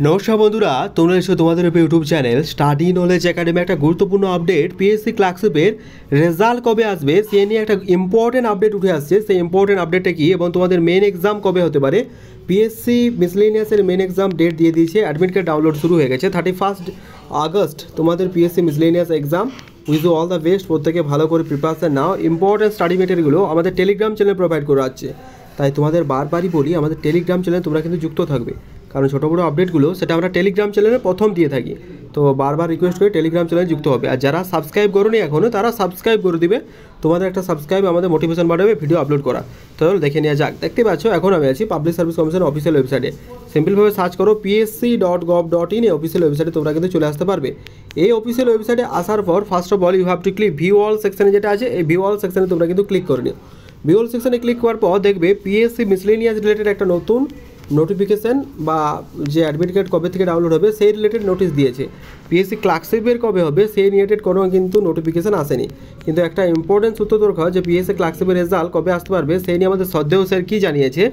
নমস্কার বন্ধুরা, তোমরা এসো তোমাদের YouTube channel study knowledge academy. একটা গুরুত্বপূর্ণ আপডেট, পিএসসি ক্লার্কশিপের রেজাল্ট কবে আসবে সে নিয়ে একটা ইম্পর্টেন্ট আপডেট উঠে আসছে। সেই ইম্পর্টেন্ট আপডেটটা কি এবং তোমাদের মেন এক্সাম কবে হতে পারে। পিএসসি মিসলেনিয়াসের মেন এক্সাম ডেট দিয়ে দিয়েছে, অ্যাডমিট কার্ড ডাউনলোড শুরু হয়ে গেছে। 31 আগস্ট তোমাদের PSC miscellaneous exam. With all the best, প্রত্যেকে ভালো করে প্রিপারেশন নাও। ইম্পর্টেন্ট স্টাডি মেটেরিয়ালগুলো আমাদের টেলিগ্রাম চ্যানেল প্রোভাইড করা হচ্ছে, তাই তোমাদের বারবারই বলি আমাদের টেলিগ্রাম চ্যানেলে তোমরা কিন্তু যুক্ত থাকবে, কারণ ছোটো বড়ো আপডেটগুলো সেটা আমরা টেলিগ্রাম চ্যানেলে প্রথম দিয়ে থাকি। তো বারবার রিকোয়েস্ট করে টেলিগ্রাম চ্যানেলে যুক্ত হবে। আর যারা সাবস্ক্রাইব করোনি এখনও তারা সাবস্ক্রাইব করে দিবে, তোমাদের একটা সাবস্ক্রাইব আমাদের মোটিভেশন বাড়াবে ভিডিও আপলোড করা। তো দেখে নেওয়া যাক। দেখতে পাচ্ছ এখন আমি আছি পাবলিক সার্ভিস কমিশন অফিসিয়াল ওয়েবসাইটে। সিম্পলভাবে সার্চ করো psc.gov.in, এই অফিসিয়াল ওয়েবসাইটে তোমরা কিন্তু চলে আসতে পারবে। এই অফিসিয়াল ওয়েবসাইটে আসার পর first of all you have to click view all সেকশনে, যেটা আছে এই ভিউ অল সেকশনে তোমরা কিন্তু ক্লিক করে নিও। ভিউ অল সেকশনে ক্লিক করার পর দেখবে পিএসসি মিসলেনিয়াস রিলেটেড একটা নতুন নোটিফিকেশান বা যে অ্যাডমিট কার্ড কবে থেকে ডাউনলোড হবে সেই রিলেটেড নোটিশ দিয়েছে। পিএসসি ক্লার্কশিপের কবে হবে সেই রিলেটেড কোনো কিন্তু নোটিফিকেশান আসেনি, কিন্তু একটা ইম্পর্টেন্ট সূত্র দরকার যে পিএসসি ক্লার্কশিপের রেজাল্ট কবে আসতে পারবে সেই নিয়ে আমাদের শ্রদ্ধেয় স্যার কী জানিয়েছে,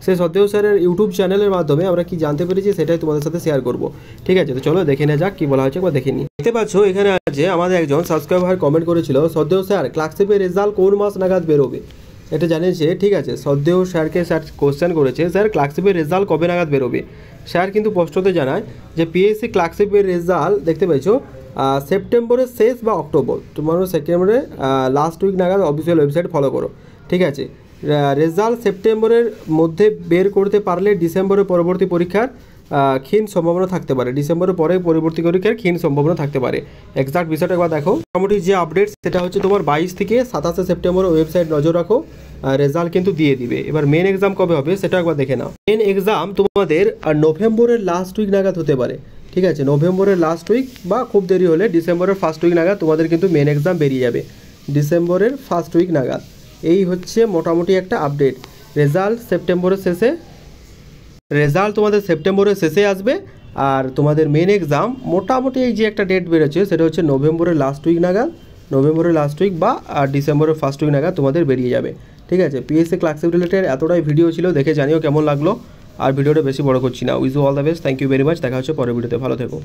সেই শ্রদ্ধেয় স্যারের ইউটিউব চ্যানেলের মাধ্যমে আমরা কি জানতে পেরেছি সেটাই তোমাদের সাথে শেয়ার করব। ঠিক আছে, তো চলো দেখে নেওয়া যাক কী বলা হয়েছে একবার দেখে নিই। দেখতে পাচ্ছ এখানে আছে আমাদের একজন সাবস্ক্রাইবার কমেন্ট করেছিল, শ্রদ্ধেয় স্যার ক্লার্কশিপের রেজাল্ট কোন মাস নাগাদ বেরোবে, এটা জানিয়েছে। ঠিক আছে, শ্রদ্ধেয় স্যারকে স্যার কোশ্চেন করেছে, স্যার ক্লার্কশিপের রেজাল্ট কবে নাগাদ বেরোবে। স্যার কিন্তু স্পষ্টতে জানায় যে পিএসসি ক্লার্কশিপের রেজাল্ট দেখতে পেয়েছো সেপ্টেম্বরের শেষ বা অক্টোবর, তোমার সেপ্টেম্বরে লাস্ট উইক নাগাদ অফিসিয়াল ওয়েবসাইট ফলো করো। ঠিক আছে, রেজাল্ট সেপ্টেম্বরের মধ্যে বের করতে পারলে ডিসেম্বরের পরবর্তী পরীক্ষার ক্ষীণ সম্ভাবনা থাকতে পারে, ডিসেম্বরের পরে পরবর্তী পরীক্ষার ক্ষীণ সম্ভাবনা থাকতে পারে। এক্সাক্ট বিষয়টা একবার দেখো। মোটামুটি যে আপডেট সেটা হচ্ছে তোমার 22 থেকে 27 সেপ্টেম্বর ওয়েবসাইট নজর রাখো, রেজাল্ট কিন্তু দিয়ে দিবে। এবার মেন এক্সাম কবে হবে সেটা একবার দেখে নাও। মেন এক্সাম তোমাদের নভেম্বরের লাস্ট উইক নাগাদ হতে পারে। ঠিক আছে, নভেম্বরের লাস্ট উইক বা খুব দেরি হলে ডিসেম্বরের ফার্স্ট উইক নাগাদ তোমাদের কিন্তু মেন এক্সাম বেরিয়ে যাবে, ডিসেম্বরের ফার্স্ট উইক নাগাদ। এই হচ্ছে মোটামুটি একটা আপডেট। রেজাল্ট সেপ্টেম্বরের শেষে, রেজাল্ট তোমাদের সেপ্টেম্বরের শেষে আসবে, আর তোমাদের মেন এক্সাম মোটামুটি এই যে একটা ডেট বেরোচ্ছে সেটা হচ্ছে নভেম্বরের লাস্ট উইক নাগাদ, নভেম্বরের লাস্ট উইক বা ডিসেম্বরের ফার্স্ট উইক নাগাদ তোমাদের বেরিয়ে যাবে। ঠিক আছে, পিএসসি ক্লার্কশিপ রিলেটেড এতটাই ভিডিও ছিল, দেখে জানিও কেমন লাগলো। আর ভিডিওটা বেশি বড় করছি না। With all the best, thank you very much. দেখা হচ্ছে পরের ভিডিওতে, ভালো থেকো।